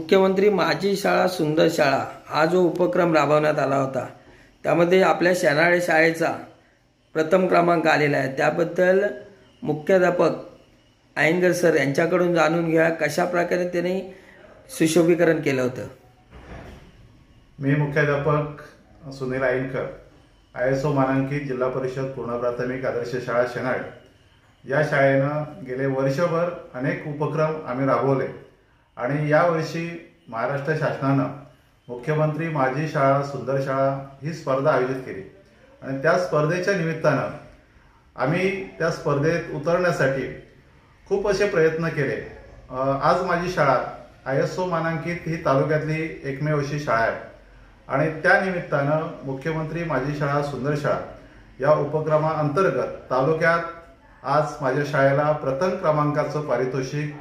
मुख्यमंत्री माझी शाळा सुंदर शाळा हा जो उपक्रम राबवण्यात आला होता त्यामध्ये आपल्या शेनाळे शाळेचा प्रथम क्रमांक आलेला आहे। त्याबद्दल मुख्याध्यापक अयंगर सर यांच्याकडून जाणून घ्या कशा प्रकारे त्यांनी सुशोभीकरण केलं होतं। मी मुख्याध्यापक सुनील अयंगर, ISO मानांकित जिल्हा परिषद पूर्ण प्राथमिक आदर्श शाळा शेनाळे या शाळेनं गेले वर्षभर अनेक उपक्रम आम्ही राबवले आणि यावर्षी महाराष्ट्र शासनानं मुख्यमंत्री माझी शाळा सुंदर शाळा ही स्पर्धा आयोजित केली आणि त्या स्पर्धेच्या निमित्तानं आम्ही त्या स्पर्धेत उतरण्यासाठी खूप असे प्रयत्न केले। आज माझी शाळा ISO मानांकित ही तालुक्यातली एकमेव अशी शाळा आहे आणि त्या निमित्तानं मुख्यमंत्री माझी शाळा सुंदर शाळा या उपक्रमाअंतर्गत तालुक्यात आज माझ्या शाळेला प्रथम क्रमांकाचं पारितोषिक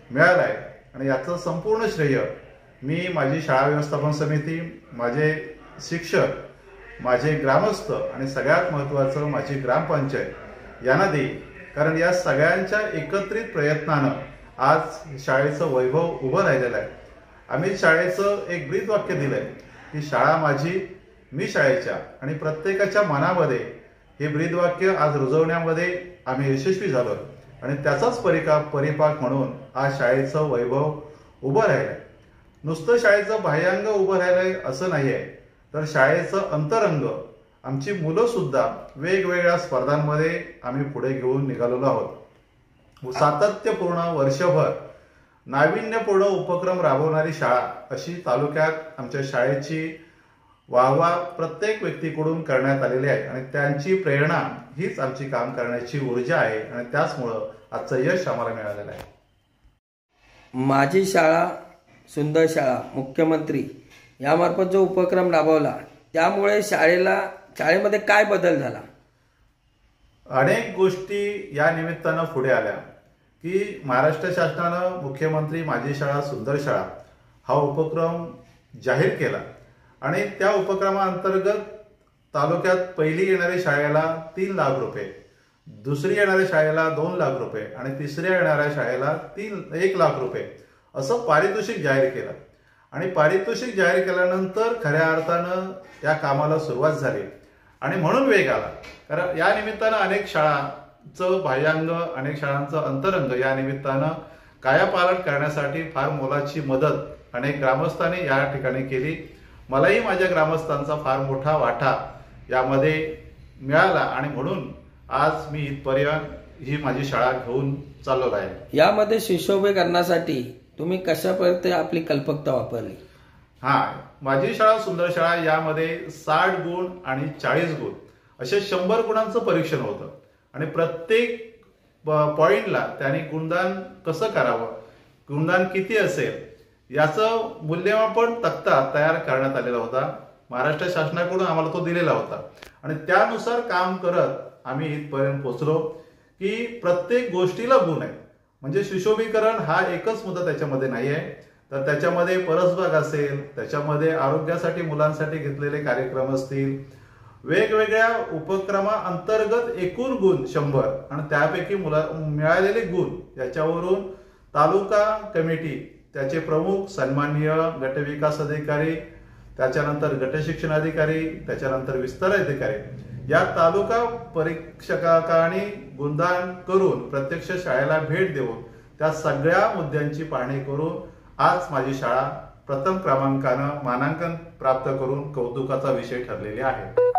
मिळालं आहे आणि याचं संपूर्ण श्रेय मी माझी शाळा व्यवस्थापन समिती, माझे शिक्षक, माझे ग्रामस्थ आणि सगळ्यात महत्त्वाचं माझी ग्रामपंचायत यांना देईल। कारण या सगळ्यांच्या एकत्रित प्रयत्नानं आज शाळेचं वैभव उभं राहिलेलं आहे। आम्ही शाळेचं एक ब्रीदवाक्य दिलंय की शाळा माझी मी शाळेच्या आणि प्रत्येकाच्या मनामध्ये हे ब्रीदवाक्य आज रुजवण्यामध्ये आम्ही यशस्वी झालो आणि त्याचाच परिपाक म्हणून आज शाळेचं वैभव उभं राहिलंय। नुसतं शाळेचं बाह्यांग उभं राहिलंय असं नाही आहे, तर शाळेचं अंतरंग आमची मुलं सुद्धा वेगवेगळ्या स्पर्धांमध्ये आम्ही पुढे घेऊन निघालेलो आहोत। सातत्यपूर्ण वर्षभर नाविन्यपूर्ण उपक्रम राबवणारी शाळा अशी तालुक्यात आमच्या शाळेची वाहवा प्रत्येक व्यक्तीकडून करण्यात आलेली आहे आणि त्यांची प्रेरणा हीच आमची काम करण्याची ऊर्जा आहे आणि त्याचमुळं आजचं यश आम्हाला मिळालेलं आहे। माझी शाळा सुंदर शाळा मुख्यमंत्री यामार्फत जो उपक्रम राबवला त्यामुळे शाळेमध्ये काय बदल झाला? अनेक गोष्टी या निमित्तानं पुढे आल्या की महाराष्ट्र शासनानं मुख्यमंत्री माझी शाळा सुंदर शाळा हा उपक्रम जाहीर केला आणि त्या उपक्रमाअंतर्गत तालुक्यात पहिली येणाऱ्या शाळेला 3 लाख रुपये, दुसरी येणाऱ्या शाळेला 2 लाख रुपये आणि तिसऱ्या येणाऱ्या शाळेला 1 लाख रुपये असं पारितोषिक जाहीर केलं आणि पारितोषिक जाहीर केल्यानंतर खऱ्या अर्थानं या कामाला सुरुवात झाली आणि म्हणून वेग आला। कारण या निमित्तानं अनेक शाळांचं बाह्यांग, अनेक शाळांचं अंतरंग या निमित्तानं कायापालट करण्यासाठी फार मोलाची मदत अनेक ग्रामस्थांनी या ठिकाणी केली। मलाही माझ्या ग्रामस्थांचा फार मोठा वाटा यामध्ये मिळाला आणि म्हणून आज मी इथपर्यंत ही माझी शाळा घेऊन चाललो आहे। यामध्ये सुशोभीकरणासाठी तुम्ही कशा प्रकारे आपली कल्पकता वापरली? माझी शाळा सुंदर शाळा यामध्ये 60 गुण आणि 40 गुण असे 100 गुणांचं परीक्षण होतं आणि प्रत्येक पॉइंटला त्यांनी गुणदान कसं करावं, गुणदान किती असेल याचं मूल्यमापन तक्ता तयार करण्यात आलेला होता। महाराष्ट्र शासनाकडून आम्हाला तो दिलेला होता आणि त्यानुसार काम करत आम्ही इथपर्यंत पोहोचलो की प्रत्येक गोष्टीला गुण आहे। म्हणजे सुशोभीकरण हा एकच मुद्दा त्याच्यामध्ये नाही आहे, तर त्याच्यामध्ये परसबाग असेल, त्याच्यामध्ये आरोग्यासाठी मुलांसाठी घेतलेले कार्यक्रम असतील, वेगवेगळ्या उपक्रमाअंतर्गत एकूण गुण 100 आणि त्यापैकी मिळालेले गुण याच्यावरून तालुका कमिटी, त्याचे प्रमुख सन्माननीय गटविकास अधिकारी, त्याच्यानंतर गटशिक्षण अधिकारी, त्याच्यानंतर विस्तार अधिकारी या तालुका परीक्षकांनी गुणदान करून प्रत्यक्ष शाळेला भेट देऊन त्या सगळ्या मुद्द्यांची पाहणी करून आज माझी शाळा प्रथम क्रमांकानं मानांकन प्राप्त करून कौतुकाचा विषय ठरलेली आहे।